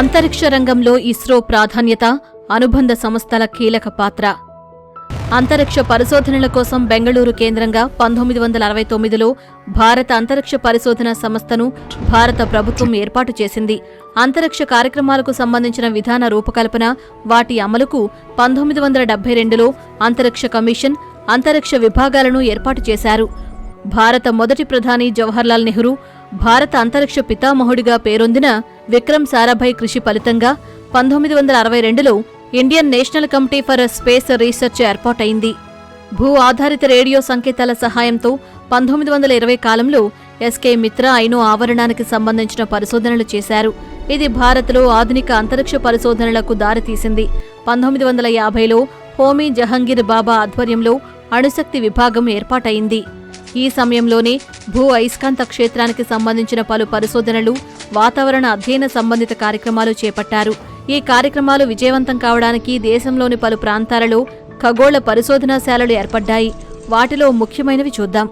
అంతరిక్ష రంగంలో ఇస్రో ప్రాధాన్యత, అనుబంధ సంస్థల కీలక పాత్ర. అంతరిక్ష పరిశోధనల కోసం బెంగళూరు కేంద్రంగా 1969లో భారత అంతరిక్ష పరిశోధన సంస్థను భారత ప్రభుత్వం ఏర్పాటు చేసింది. అంతరిక్ష కార్యక్రమాలకు సంబంధించిన విధాన రూపకల్పన, వాటి అమలుకు 1972లో అంతరిక్ష కమిషన్, అంతరిక్ష విభాగాలను ఏర్పాటు చేశారు. భారత మొదటి ప్రధాని జవహర్లాల్ నెహ్రూ, భారత అంతరిక్ష పితామహుడిగా పేరొందిన విక్రమ్ సారాభాయ్ కృషి ఫలితంగా 1962లో Indian National Committee for Space Research ఏర్పాటైంది. భూ ఆధారిత రేడియో సంకేతాల సహాయంతో 1920 కాలంలో ఎస్కే మిత్రా ఐనో ఆవరణానికి సంబంధించిన పరిశోధనలు చేశారు. ఇది భారత్లో ఆధునిక అంతరిక్ష పరిశోధనలకు దారితీసింది. 1950లో హోమీ జహంగీర్ బాబా ఆధ్వర్యంలో అణుశక్తి విభాగం ఏర్పాటైంది. ఈ సమయంలోనే భూ అయస్కాంత క్షేత్రానికి సంబంధించిన పలు పరిశోధనలు, వాతావరణ అధ్యయన సంబంధిత కార్యక్రమాలు చేపట్టారు. ఈ కార్యక్రమాలు విజయవంతం కావడానికి దేశంలోని పలు ప్రాంతాలలో ఖగోళ పరిశోధనాశాలలు ఏర్పడ్డాయి. వాటిలో ముఖ్యమైనవి చూద్దాం.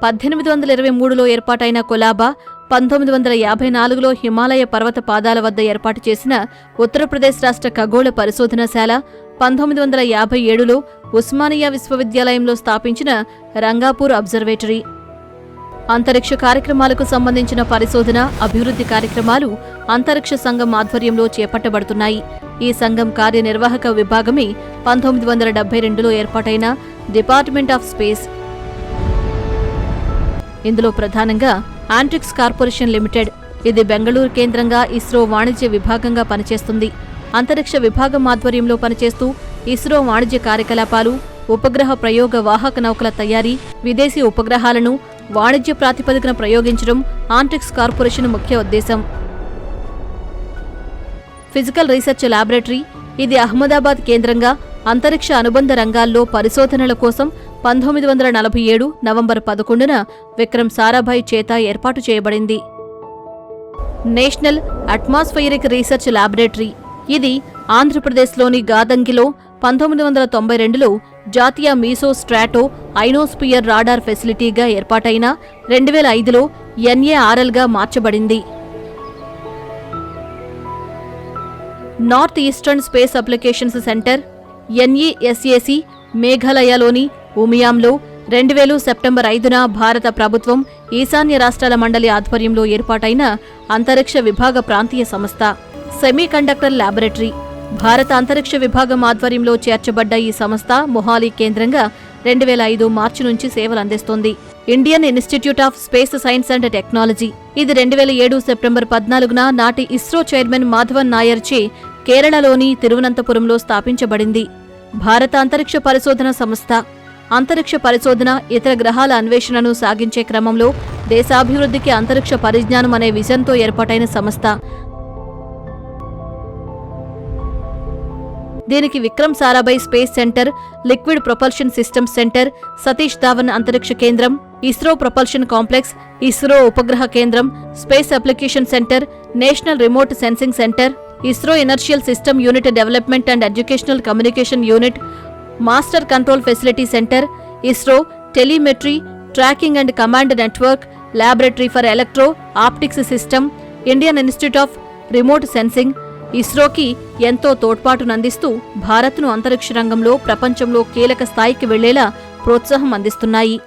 1823లో ఏర్పాటైన కొలాబా, 1954లో హిమాలయ పర్వత పాదాల వద్ద ఏర్పాటు చేసిన ఉత్తరప్రదేశ్ రాష్ట్ర ఖగోళ పరిశోధనశాల, 1957లో ఉస్మానియా విశ్వవిద్యాలయంలో స్థాపించిన రంగాపూర్ అబ్జర్వేటరీ. అంతరిక్ష కార్యక్రమాలకు సంబంధించిన పరిశోధన, అభివృద్ధి కార్యక్రమాలు అంతరిక్ష సంఘం ఆధ్వర్యంలో చేపట్టబడుతున్నాయి. ఈ సంఘం కార్యనిర్వాహక విభాగమే 1972లో ఏర్పాటైన డిపార్ట్మెంట్ ఆఫ్ స్పేస్. ఇందులో ప్రధానంగా యాంట్రిక్స్ కార్పొరేషన్ లిమిటెడ్, ఇది బెంగళూరు కేంద్రంగా ఇస్రో వాణిజ్య విభాగంగా పనిచేస్తుంది. అంతరిక్ష విభాగం ఆధ్వర్యంలో పనిచేస్తూ ఇస్రో వాణిజ్య కార్యకలాపాలు, ఉపగ్రహ ప్రయోగ వాహక నౌకల తయారీ, విదేశీ ఉపగ్రహాలను వాణిజ్య ప్రాతిపదికన ప్రయోగించడం యాంట్రిక్స్ కార్పొరేషన్ ముఖ్య ఉద్దేశం. ఫిజికల్ రీసెర్చ్ ల్యాబొరేటరీ, ఇది అహ్మదాబాద్ కేంద్రంగా అంతరిక్ష అనుబంధ రంగాల్లో పరిశోధనల కోసం 1947 నవంబర్ 11న విక్రమ్ సారాభాయ్ చేత ఏర్పాటు చేయబడింది. నేషనల్ అట్మాస్ఫియరిక్ రీసెర్చ్ ల్యాబొరేటరీ, ఇది ఆంధ్రప్రదేశ్లోని గాదంగిలో 1992లో జాతీయ మీసో స్ట్రాటో ఐనోస్పియర్ రాడార్ ఫెసిలిటీగా ఏర్పాటైన 2005లో NARLగా మార్చబడింది. North Eastern Space Applications Centre NESAC, మేఘాలయలోని ఉమియాంలో 2000 సెప్టెంబర్ 5న భారత ప్రభుత్వం, ఈశాన్య రాష్ట్రాల మండలి ఆధ్వర్యంలో ఏర్పాటైన అంతరిక్ష విభాగ ప్రాంతీయ సంస్థ. సెమీకండక్టర్ ల్యాబొరేటరీ, భారత అంతరిక్ష విభాగం ఆధ్వర్యంలో చేర్చబడ్డ ఈ సంస్థ మొహాలీ కేంద్రంగా 2005 మార్చి నుంచి సేవలందిస్తోంది. Indian Institute of Space Science and Technology, ఇది 2007 సెప్టెంబర్ 14న నాటి ఇస్రో చైర్మన్ మాధవన్ నాయర్ చే కేరళలోని తిరువనంతపురంలో స్థాపించబడింది. భారత అంతరిక్ష పరిశోధన సంస్థ అంతరిక్ష పరిశోధన, ఇతర గ్రహాల అన్వేషణను సాగించే క్రమంలో దేశాభివృద్ధికి అంతరిక్ష పరిజ్ఞానం అనే విజన్తో ఏర్పాటైన సంస్థ. దీనికి Vikram Sarabhai Space Centre, Liquid Propulsion Systems Centre, Satish Dhawan అంతరిక్ష కేంద్రం, ఇస్రో ప్రొపల్షన్ కాంప్లెక్స్, ఇస్రో ఉపగ్రహ కేంద్రం, Space Application Centre, National Remote Sensing Centre, ISRO Inertial System Unit Development and Educational Communication Unit, Master Control Facility Centre, ISRO Telemetry, Tracking and Command Network, Laboratory for Electro Optics System, Indian Institute of Remote Sensing ఇస్రోకి ఎంతో తోడ్పాటునందిస్తూ భారత్ను అంతరిక్ష రంగంలో ప్రపంచంలో కీలక స్థాయికి వెళ్లేలా ప్రోత్సాహం అందిస్తున్నాయి.